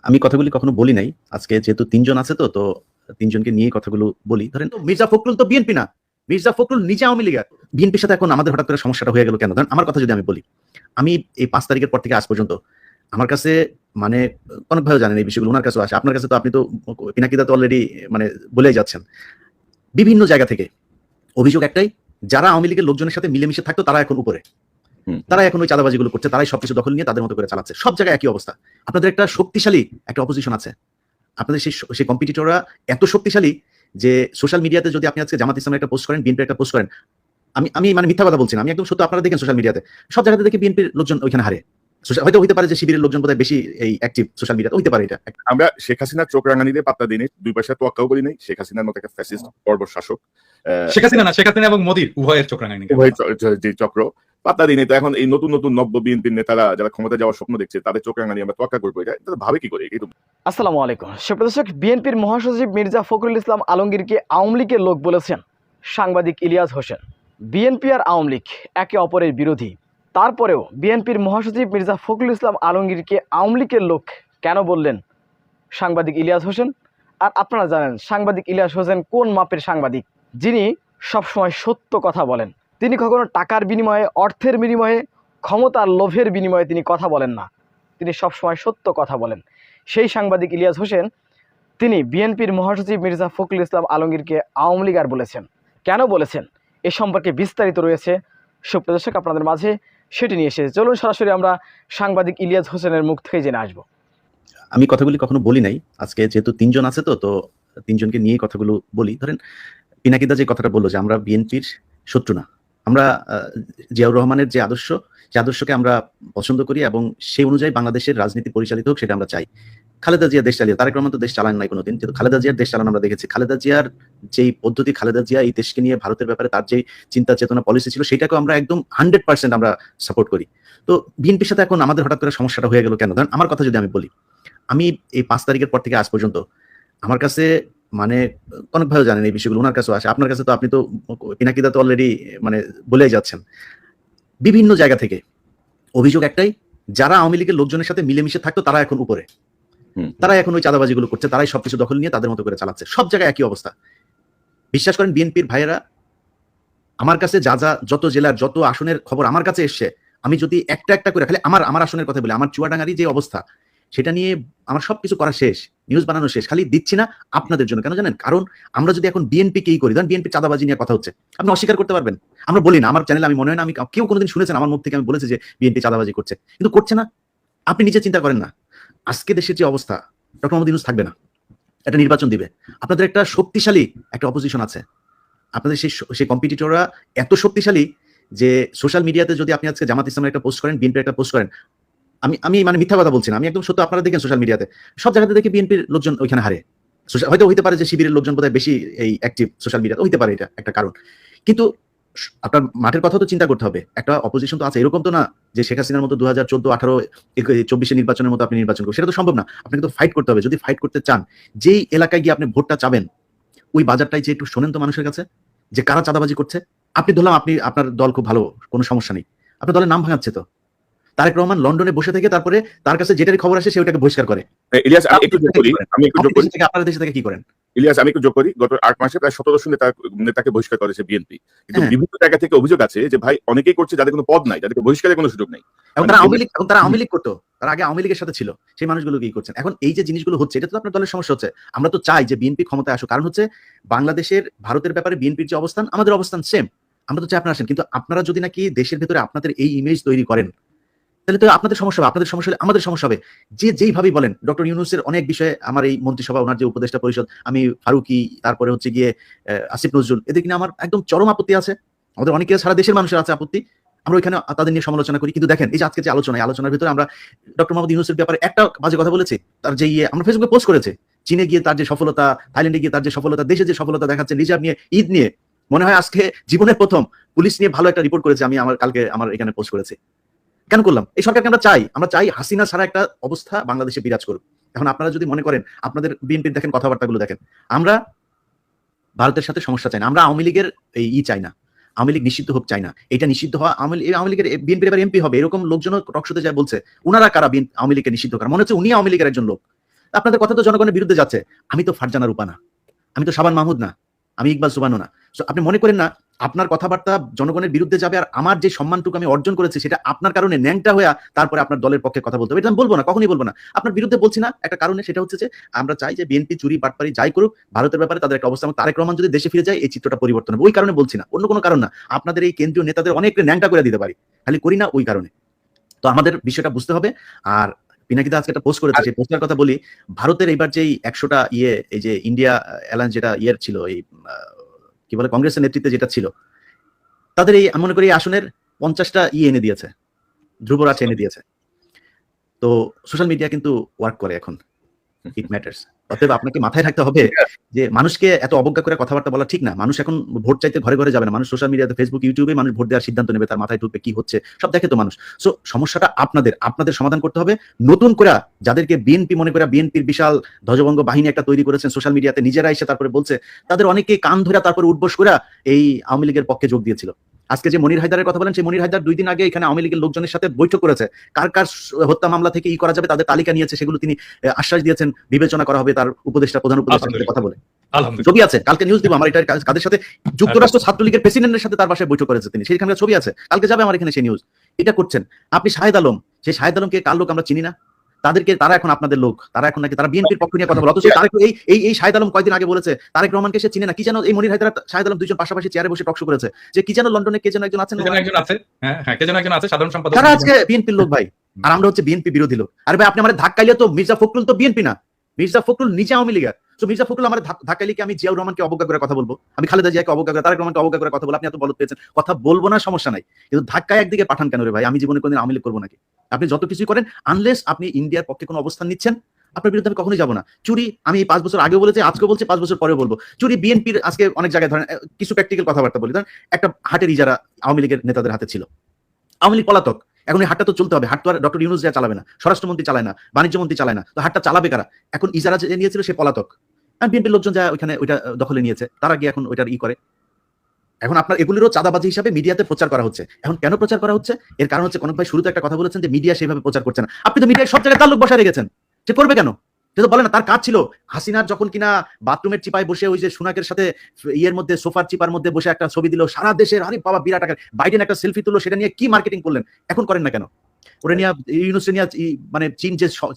আমি কথাগুলি কখনো বলি নাই। আজকে যেহেতু ৩ জন আছে তো ৩ জনকে নিয়েই কথাগুলো বলি। ধরেন তো মির্জা ফখরুল তো বিএনপি না। মির্জা ফখরুল নিজে আওয়ামী লীগের। বিএনপির সাথে এখন আমাদের হঠাৎ করে সমস্যাটা হয়ে গেল কেন? ধরেন আমার কথা যদি আমি বলি। আমি এই ৫ তারিখের পর থেকে আজ পর্যন্ত আমার কাছে মানে অনেক ভালো জানেন এই বিষয়গুলো। উনার কাছেও আসে। আপনার কাছে তো আপনি তো পিনাকিদা তো অলরেডি মানে বলেই যাচ্ছেন। বিভিন্ন জায়গা থেকে অভিযোগ একটাই, যারা আওয়ামী লীগের লোকজনের সাথে মিলেমিশে থাকতো তারা এখন উপরে। তারা এখন ওই চাঁদাবাজিগুলো করছে, তারাই সবকিছু দখল নিয়ে তাদের মতো করে চালাচ্ছে। সব জায়গায় একই অবস্থা। আপনাদের একটা শক্তিশালী একটা অপোজিশন আছে। আপনাদের সেই কম্পিটিটররা এত শক্তিশালী যে সোশ্যাল মিডিয়াতে যদি আপনি আজকে জামাত ইসলামের একটা পোস্ট করেন, বিএনপির একটা পোস্ট করেন, আমি মানে মিথ্যা কথা বলছি না। আমি একদম সত্য, আপনারা দেখেন সোশ্যাল মিডিয়াতে সব জায়গাতে দেখি বিএনপির লোকজন ওইখানে হারে। হয়তো হইতে পারে যে শিবিরের লোকজন বোধহয় বেশি এই অ্যাক্টিভ সোশ্যাল মিডিয়াতে, হইতে পারে এটা। আমরা শেখ হাসিনার চোখ রাঙানি দিয়ে পাত্তা দিই নাই, দুই পয়সা তোয়াক্কাও করি নাই। শেখ হাসিনার মতো একটা ফ্যাসিস্ট বর্বর শাসক, শেখ হাসিনা এবং মোদির উভয়ের চোখ রাঙানি, উভয় যে চক্র পাত্তা দিই নাই। তো এখন এই নতুন নতুন নব্য বিএনপির নেতারা যারা ক্ষমতা যাওয়ার স্বপ্ন দেখছে তাদের চোখ রাঙানি আমরা তোয়াক্কা করবো, এটা ভাবে কি করে? আসসালামু আলাইকুম সুপ্রদর্শক, বিএনপির মহাসচিব মির্জা ফখরুল ইসলাম আলমগীরকে আওয়ামী লীগের লোক বলেছেন সাংবাদিক ইলিয়াস হোসেন। বিএনপি আর আওয়ামী লীগ একে অপরের বিরোধী, তারপরেও বিএনপির মহাসচিব মির্জা ফখরুল ইসলাম আলমগীরকে আওয়ামী লীগের লোক কেন বললেন সাংবাদিক ইলিয়াস হোসেন? আর আপনারা জানেন সাংবাদিক ইলিয়াস হোসেন কোন মাপের সাংবাদিক, যিনি সবসময় সত্য কথা বলেন। তিনি কখনো টাকার বিনিময়ে, অর্থের বিনিময়ে, ক্ষমতার লোভের বিনিময়ে তিনি কথা বলেন না। তিনি সবসময় সত্য কথা বলেন। সেই সাংবাদিক ইলিয়াস হোসেন তিনি বিএনপির মহাসচিব মির্জা ফখরুল ইসলাম আলমগীরকে আওয়ামী লীগ আর বলেছেন। কেন বলেছেন এ সম্পর্কে বিস্তারিত রয়েছে সুপ্রদর্শক আপনাদের মাঝে, সেটি নিয়ে এসেছে। চলুন সরাসরি আমরা সাংবাদিক ইলিয়াস হোসেনের মুখ থেকে জেনে আসবো। আমি কথাগুলি কখনো বলি নাই। আজকে যেহেতু ৩ জন আছে তো ৩ জনকে নিয়েই কথাগুলো বলি। ধরেন পিনাকিদা যে কথাটা বললো যে আমরা বিএনপির শত্রু না, আমরা জিয়াউর রহমানের যে আদর্শ, সে আদর্শকে আমরা পছন্দ করি এবং সেই অনুযায়ী বাংলাদেশের রাজনীতি পরিচালিত হোক, সেটা আমরা চাই। খালেদা জিয়া দেশ চালিয়ে, তারেক রহমান তো দেশ চালান নাই কোনোদিন, কিন্তু খালেদা জিয়ার দেশ চালানো আমরা দেখেছি। খালেদা জিয়ার যেই পদ্ধতি, খালেদা জিয়া এই দেশকে নিয়ে ভারতের ব্যাপারে তার যে চিন্তা চেতনা পলিসি ছিল, সেটাকে আমরা একদম 100% আমরা সাপোর্ট করি। তো বিএনপির সাথে এখন আমাদের হঠাৎ করে সমস্যাটা হয়ে গেল কেন? ধরেন আমার কথা যদি আমি বলি, আমি এই ৫ তারিখের পর থেকে আজ পর্যন্ত আমার কাছে মানে অনেক ভালো জানেন এই বিষয়গুলো। উনার কাছেও আসে। আপনার কাছে তো আপনি তো পিনাকিদা তো অলরেডি মানে বলেই যাচ্ছেন। বিভিন্ন জায়গা থেকে অভিযোগ একটাই, যারা আওয়ামী লীগের লোকজনের সাথে মিলেমিশে থাকতো তারা এখন উপরে। তারা এখন ওই চাঁদাবাজিগুলো করছে, তারাই সবকিছু দখল নিয়ে তাদের মতো করে চালাচ্ছে। সব জায়গায় একই অবস্থা। বিশ্বাস করেন বিএনপির ভাইয়েরা আমার কাছে যত জেলার যত আসনের খবর আমার কাছে এসছে, আমি যদি একটা একটা করে, খালি আমার আসনের কথা বলি, আমার চুয়াডাঙ্গারই যে অবস্থা, সেটা নিয়ে আমার সবকিছু করা শেষ, নিউজ বানানো শেষ, খালি দিচ্ছি না আপনাদের জন্য। কেন জানেন? কারণ আমরা যদি এখন বিএনপি কেই করি, ধরেন বিএনপি চাঁদাবাজি নিয়ে কথা হচ্ছে, আপনি অস্বীকার করতে পারবেন? আমরা বলি না, আমার চ্যানেলে আমি মনে হয় না আমি কেউ কোনোদিন শুনেছেন আমার মুখ থেকে আমি বলেছি যে বিএনপি চাঁদাবাজি করছে, কিন্তু করছে না। আপনি নিজে চিন্তা করেন না, আজকে দেশের যে অবস্থা, ডক্টর মোহাম্মদ ইউনূস থাকবে না, একটা নির্বাচন দিবে, আপনাদের একটা শক্তিশালী একটা অপোজিশন আছে। আপনাদের সেই কম্পিটিটররা এত শক্তিশালী যে সোশ্যাল মিডিয়াতে যদি আপনি আজকে জামাত ইসলামের একটা পোস্ট করেন, বিএনপির একটা পোস্ট করেন, আমি মানে মিথ্যা কথা বলছি না। আমি একদম সত্য, আপনারা দেখেন সোশ্যাল মিডিয়াতে সব জায়গাতে দেখি বিএনপির লোকজন ওইখানে হারে। হয়তো হইতে পারে যে শিবিরের লোকজন বোধহয় বেশি এই অ্যাক্টিভ সোশ্যাল মিডিয়াতে, হইতে পারে এটা একটা কারণ। কিন্তু আপনার মাঠের কথা তো চিন্তা করতে হবে। একটা অপোজিশন তো আছে, এরকম তো না যে শেখ হাসিনার মতো 2014, 18, 24 নির্বাচনের মতো আপনি নির্বাচন করবেন, সেটা তো সম্ভব না। আপনাকে তো ফাইট করতে হবে। যদি ফাইট করতে চান, যেই এলাকায় গিয়ে আপনি ভোটটা চাবেন, ওই বাজারটাই যে একটু শোনেন তো মানুষের কাছে যে কারা চাঁদাবাজি করছে। আপনি ধরলাম আপনার দল খুব ভালো, কোনো সমস্যা নেই, আপনার দলের নাম ভাঙাচ্ছে তো। তারেক রহমান লন্ডনে বসে থেকে তারপরে তার কাছে যেটার খবর আসে সে ওটাকে বহিষ্কার করে। ইলিয়াস, আমি একটু যোগ করি। আপনার দেশে থেকে কি করেন? ইলিয়াস, আমি একটু যোগ করি। গত 8 মাসে প্রায় 1700 নেতাকে বহিষ্কার করেছে বিএনপি। কিন্তু বিভিন্ন জায়গা থেকে অভিযোগ আছে যে ভাই অনেকেই করছে যাদের কোনো পদ নাই, যাদেরকে বহিষ্কারের কোনো সুযোগ নাই। এবং তারা আওয়ামী লীগ করতো, তারা আগে আওয়ামী লীগের সাথে ছিল, সেই মানুষগুলো কি করছেন এখন? এই যে জিনিসগুলো হচ্ছে, এটা তো আপনার দলের সমস্যা হচ্ছে। আমরা তো চাই যে বিএনপি ক্ষমতায় আসুক, কারণ হচ্ছে বাংলাদেশের ভারতের ব্যাপারে বিএনপির যে অবস্থান, আমাদের অবস্থান সেম। আমরা তো চাই আপনারা আসেন, কিন্তু আপনারা যদি নাকি দেশের ভেতরে আপনাদের এই ইমেজ তৈরি করেন, তাহলে তো আপনাদের সমস্যা হবে। আপনাদের সমস্যা হলে আমাদের সমস্যা হবে। যেইভাবেই বলেন, ডক্টর ইউনূসের অনেক বিষয়ে আমার এই মন্ত্রিসভা, ওনার যে উপদেষ্টা পরিষদ, আমি ফারুকি, তারপরে হচ্ছে গিয়ে আসিফ নজরুল, এদের কিনা আমার একদম চরম আপত্তি আছে। আমাদের অনেকে সারা দেশের মানুষের আছে আপত্তি, আমরা ওইখানে তাদের নিয়ে সমালোচনা করি। কিন্তু দেখেন এই যে আজকে যে আলোচনার ভিতরে আমরা ডক্টর মোহাম্মদ ইউনূসের ব্যাপারে একটা বাজে কথা বলেছি। তার যে আমরা ফেসবুকে পোস্ট করেছে, চীনে গিয়ে তার যে সফলতা, থাইল্যান্ডে গিয়ে তার যে সফলতা, দেশে যে সফলতা দেখাচ্ছে, রিজার্ভ নিয়ে, ঈদ নিয়ে, মনে হয় আজকে জীবনের প্রথম পুলিশ নিয়ে ভালো একটা রিপোর্ট করেছে। আমি কালকে আমার এখানে পোস্ট করেছি। কেন করলাম? এই সরকারকে আমরা চাই হাসিনা ছাড়া একটা অবস্থা বাংলাদেশে বিরাজ করুক। এখন আপনারা যদি মনে করেন, আপনাদের বিএনপির দেখেন কথাবার্তাগুলো দেখেন, আমরা ভারতের সাথে সমস্যা চাই না, আমরা আওয়ামী লীগের এই চাই না, আওয়ামী লীগ নিষিদ্ধ হোক চাই না। এটা নিষিদ্ধ হওয়া, আওয়ামী লীগের বিএনপির এবার এমপি হবে, এরকম লোকজন টকশোতে যায় বলছে। উনারা কারা আওয়ামী লীগকে নিষিদ্ধ করা? মনে হচ্ছে উনি আওয়ামী লীগের একজন লোক। আপনাদের কথা তো জনগণের বিরুদ্ধে যাচ্ছে। আমি তো ফারজানা রূপা না, আমি তো শাবান মাহমুদ না, আমি ইকবাল সুবানো না। সো আপনি মনে করেন না আপনার কথাবার্তা জনগণের বিরুদ্ধে যাবে, আর আমার যে সম্মানটুকু আমি অর্জন করেছি সেটা আপনার কারণে ন্যাংটা হয়ে তারপরে আপনার দলের পক্ষে কথা বলতে হবে, এটা আমি বলবো না, কখনই বলবো না। আপনার বিরুদ্ধে বলছি না একটা কারণে, সেটা হচ্ছে যে আমরা চাই যে বিএনপি চুরি বাটপারি যাই করুক, ভারতের ব্যাপারে তাদের একটা অবস্থা, তারেক রহমান যদি দেশে ফিরে যায় এই চিত্রটা পরিবর্তন হবে, ওই কারণে বলছি না, অন্য কোনো কারণ না। আপনাদের এই কেন্দ্রীয় নেতাদের অনেক ন্যাংটা করে দিতে পারি, খালি করি না ওই কারণে। তো আমাদের বিষয়টা বুঝতে হবে। আর পিনাকিদা আজকে একটা পোস্ট করেছে, সেই পোস্টের কথা বলি। ভারতের এইবার যেই 100টা এই যে ইন্ডিয়া অ্যালায়েন্স যেটা ছিল, এই কি বলে কংগ্রেসের নেতৃত্বে যেটা ছিল, তাদের এই মনে করি এই আসনের 50টা এনে দিয়েছে, ধ্রুবরাজ এনে দিয়েছে। তো সোশ্যাল মিডিয়া কিন্তু ওয়ার্ক করে এখন, ইট ম্যাটার্স। অতএব আপনাকে মাথায় রাখতে হবে যে মানুষকে এত অবজ্ঞা করে কথাবার্তা বলা ঠিক না। মানুষ এখন ভোট চাইতে ঘরে ঘরে যাবে না, মানুষ সোশ্যাল মিডিয়াতে, ফেসবুক, ইউটিউবে মানুষ ভোট দেওয়ার সিদ্ধান্ত নেবে, তার মাথায় ঢুকবে কি হচ্ছে সব দেখে তো মানুষ। সো সমস্যাটা আপনাদের সমাধান করতে হবে। নতুন করে যাদেরকে বিএনপি মনে করে বিএনপির বিশাল ধ্বজভঙ্গ বাহিনী একটা তৈরি করেছেন সোশ্যাল মিডিয়াতে, নিজেরা এসে তারপরে বলছে, তাদের অনেকে কান ধরে তারপরে উঠবোস করে এই আওয়ামী লীগের পক্ষে যোগ দিয়েছিল। আজকে যে মনির হায়দারের কথা বলেন, সেই মনির হায়দার 2 দিন আগে এখানে আওয়ামী লীগের লোকজনের সাথে বৈঠক করেছে, কার কার হত্যা মামলা থেকে করা যাবে তাদের তালিকা নিয়েছে, সেগুলো তিনি আশ্বাস দিয়েছেন বিবেচনা করা হবে তার প্রধান উপদেষ্টার সাথে কথা বলে। ছবি আছে, কালকে নিউজ দিব আমার, এটা কাদের সাথে, যুক্তরাষ্ট্র ছাত্রলীগের প্রেসিডেন্টের সাথে তার বাসায় বৈঠক করেছে তিনি, সেখানকার ছবি আছে, কালকে যাবে আমার এখানে সেই নিউজ। এটা করছেন আপনি। শাহেদ আলম, সেই শাহেদ আলমকে কার লোক আমরা চিনি না, তারা এখন আপনাদের লোক, তারা এখন নাকি তারা বিএনপির পক্ষ নিয়ে কথা বলে। অথচ তারেক এই শাহেদ আলম কয়েকদিন আগে বলেছে তারেক রহমানকে সে চিনে না, কি যেন এই মনির হায়দার শাহেদ আলম দুইজন পাশাপাশি চেয়ারে বসে টক শো করেছে, যে কি যেন লন্ডনে কে যেন একজন আছেন, একজন আছে সাধারণ সম্পাদক, তারা আজকে বিএনপির লোক ভাই, আর আমরা হচ্ছে বিএনপি বিরোধী লোক। আর ভাই আপনি আমাদের ধাক্কাইলে তো মির্জা ফখরুল তো বিএনপি না, মির্জা ফখরুল নিজে আওয়ামী লীগের। তো মির্জা ফখরুল আমার ধাক্কাইলে কি আমি জিয়াউর রহমানকে অবজ্ঞা করে কথা বলবো, আমি খালেদা জিয়াকে অবজ্ঞা করে, তারেক রহমানকে অবজ্ঞা করে কথা বলবো? আপনি এত বলদ পেয়েছেন, কথা বলবো না, সমস্যা নাই, কিন্তু ধাক্কায় একদিকে পাঠান কেন রে ভাই? আমি জীবনে কোনদিন আওয়ামী লীগ করবো নাকি? আপনি যত কিছুই করেন, আনলেস আপনি ইন্ডিয়ার পক্ষে কোনো অবস্থান নিচ্ছেন, আপনার বিরুদ্ধে আমি কখনোই যাবো না। চুরি আমি 5 বছর আগেও বলেছি, আজকেও বলছি, 5 বছর পরেও বলবো। চুরি বিএনপির আজকে অনেক জায়গায়, ধরেন কিছু প্র্যাকটিক্যাল কথাবার্তা বলি, ধরেন একটা হাটের ইজারা আওয়ামী লীগের নেতাদের হাতে ছিল, আওয়ামী লীগ পলাতক, এখন এই হাটটা তো চলতে হবে, হাট তো আর ডক্টর ইউনূস যা চালাবে না, স্বরাষ্ট্রমন্ত্রী চালায় না, বাণিজ্য মন্ত্রী চালায় না, তো হাটটা চালাবে কারা? এখন ইজারা যে নিয়েছিল সে পলাতক, আর বিএনপির লোকজন যা ওইখানে ওইটা দখলে নিয়েছে, তারা গিয়ে এখন ওইটার করে। এখন আপনার এগুলিরও চাঁদাবাজি হিসাবে মিডিয়াতে প্রচার করা হচ্ছে। এখন কেন প্রচার করা হচ্ছে? এর কারণ হচ্ছে কনক ভাই শুরুতে একটা কথা বলেছেন যে মিডিয়া সেইভাবে প্রচার করছে না। আপনি তো মিডিয়ায় সব জায়গায় তার লোক বসায় রেখেছেন, সে করবে কেন? সে তো বলে না, তার কাজ ছিল হাসিনার যখন কিনা বাথরুমের চিপায় বসে ওই যে সুনাকের সাথে মধ্যে সোফার চিপার মধ্যে বসে একটা ছবি দিল, সারা দেশের আরে বাবা বিরাট আকার, বাইডেন একটা সেলফি তুললো, সেটা নিয়ে কি মার্কেটিং করলেন, এখন করেন না কেন? ওরা নিয়ে ইউনুসে নিয়ে মানে চীন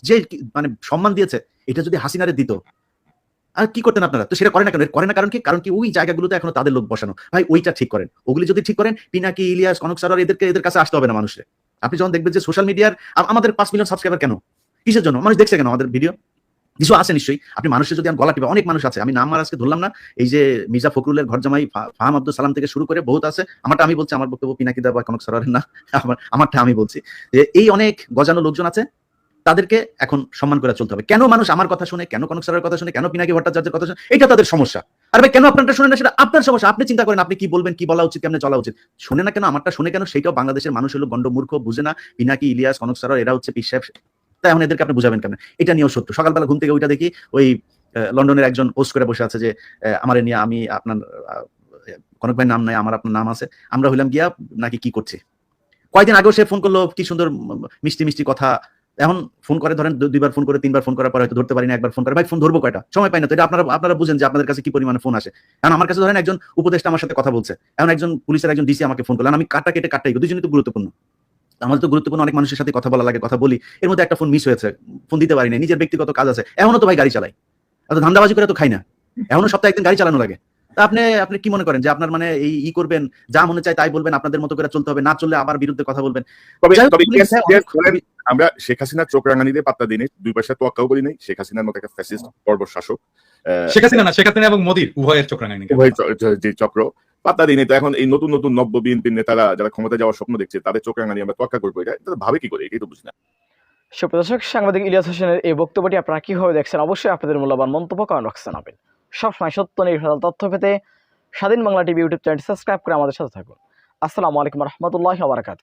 যে মানে সম্মান দিয়েছে, এটা যদি হাসিনারে দিত আর কি করতেন আপনারা? তো সেটা করে না কেন? করে না কারণ কি? কারণ কি ওই জায়গাগুলোতে এখনো তাদের লোক বসানো। ভাই ওইটা ঠিক করেন, ওগুলি যদি ঠিক করেন, পিনাকি, ইলিয়াস, কনক সরোয়ার এদের কাছে আসতে হবে না মানুষের। আপনি যখন দেখবেন যে সোশ্যাল মিডিয়ার আমাদের 5 মিলিয়ন সাবস্ক্রাইবার কেন, কিসের জন্য মানুষ দেখছে কেন আমাদের ভিডিও? কিছু আছে নিশ্চয়ই। আপনি মানুষের যদি গলা টিপে, অনেক মানুষ আছে, আমি নাম আজকে ধরলাম না, এই যে মির্জা ফখরুলের ঘর জামাই ফাহাম আব্দুল সালাম থেকে শুরু করে বহুত আছে। আমারটা আমি বলছি, আমার বক্তব্য পিনাকিদা বা কনক সরোয়ারের না, আমারটা আমি বলছি যে এই অনেক গজানো লোকজন আছে, তাদেরকে এখন সম্মান করে চলতে হবে। কেন মানুষ আমার কথা শুনে, কেন কনক সরোয়ারের কথা শুনে, কেন পিনাকি ভট্টাচার্যের কথা শুনে, এটা তাদের সমস্যা। আর ভাই কেন আপনারটা শুনে না, সেটা আপনার সমস্যা। আপনি চিন্তা করেন আপনি কি বলবেন, কি বলা উচিত, কেমনে চলা উচিত। শুনে না কেন, আমারটা শুনে কেন, সেটাও বাংলাদেশের মানুষ হলো গন্ড মূর্খ, বুঝে না। পিনাকি, ইলিয়াস, কনক সরোয়ার এরা হচ্ছে পীর সাহেব, তাই এখন এদেরকে আপনি বুঝাবেন কেন? এটা নিয়েও সত্য। সকালবেলা ঘুম থেকে ওইটা দেখি, ওই লন্ডনের একজন পোস্ট করে বসে আছে যে আমার নিয়ে, আমি আপনার কনক ভাই নাম নাই, আমার আপনার নাম আছে, আমরা হইলাম গিয়া নাকি কি করছে। কয়েকদিন আগেও সে ফোন করলো, কি সুন্দর মিষ্টি মিষ্টি কথা। এখন ফোন করে, ধরেন 2বার ফোন করে, 3বার ফোন করার পর হয়তো ধরতে পারি না, একবার ফোন করে, ভাই ফোন ধরবো কয়টা, সময় পাই না তো। এটা আপনারা বুঝেন যে আপনাদের কাছে কি পরিমাণে ফোন আসে। কারণ আমার কাছে ধরেন একজন উপদেষ্টা আমার সাথে কথা বলছে, এখন একজন পুলিশের একজন ডিসি আমাকে ফোন করলেন, আমি কাটটা কেটে কাটটাই, দুজনই তো গুরুত্বপূর্ণ। আমাদের তো গুরুত্বপূর্ণ অনেক মানুষের সাথে কথা বলা লাগে, কথা বলি, এর মধ্যে একটা ফোন মিস হয়েছে, ফোন দিতে পারি না, নিজের ব্যক্তিগত কাজ আছে। এমনও তো ভাই গাড়ি চালাই, এত ধান্দাবাজি করে তো খাই না, এমনও সপ্তাহে একদিন গাড়ি চালানো লাগে। তা আপনি কি মনে করেন যে আপনার মানে এই করবেন, যা মনে চায় তাই বলবেন, আপনাদের মতো করে চলতে হবে, না চললে আবার বিরুদ্ধে কথা বলবেন? আমরা শেখ হাসিনার চোখ রাঙানিতে পাত্তা দিই, 2 পয়সা তোয়াক্কাও করি নাই। শেখ হাসিনার মতো একটা ফ্যাসিস্ট বর্বর শাসক, শেখ হাসিনা এবং মোদির উভয়ের চোখ রাঙানি, উভয় যে চক্র পাত্তা দিই নাই। তো এখন এই নতুন নতুন নব্য বিএনপির নেতারা যারা ক্ষমতা যাওয়ার স্বপ্ন দেখছে, তাদের চোখ রাঙানি আমরা তোয়াক্কা করবো, এটা ভাবে কি করে, এটাই তো বুঝি না। সুপ্রদর্শক, সাংবাদিক ইলিয়াস হোসেনের এই বক্তব্যটি আপনারা কিভাবে দেখছেন, অবশ্যই আপনাদের মূল্যবান মন্তব্য কমেন্ট বক্সে জানাবেন। সবসময় সত্য নির্ভেজাল তথ্য পেতে স্বাধীন Bangla TV YouTube channel subscribe করে আমাদের সাথে থাকুন। আসসালামু আলাইকুম রহমতুল্লাহি ওয়া বারাকাতুহু।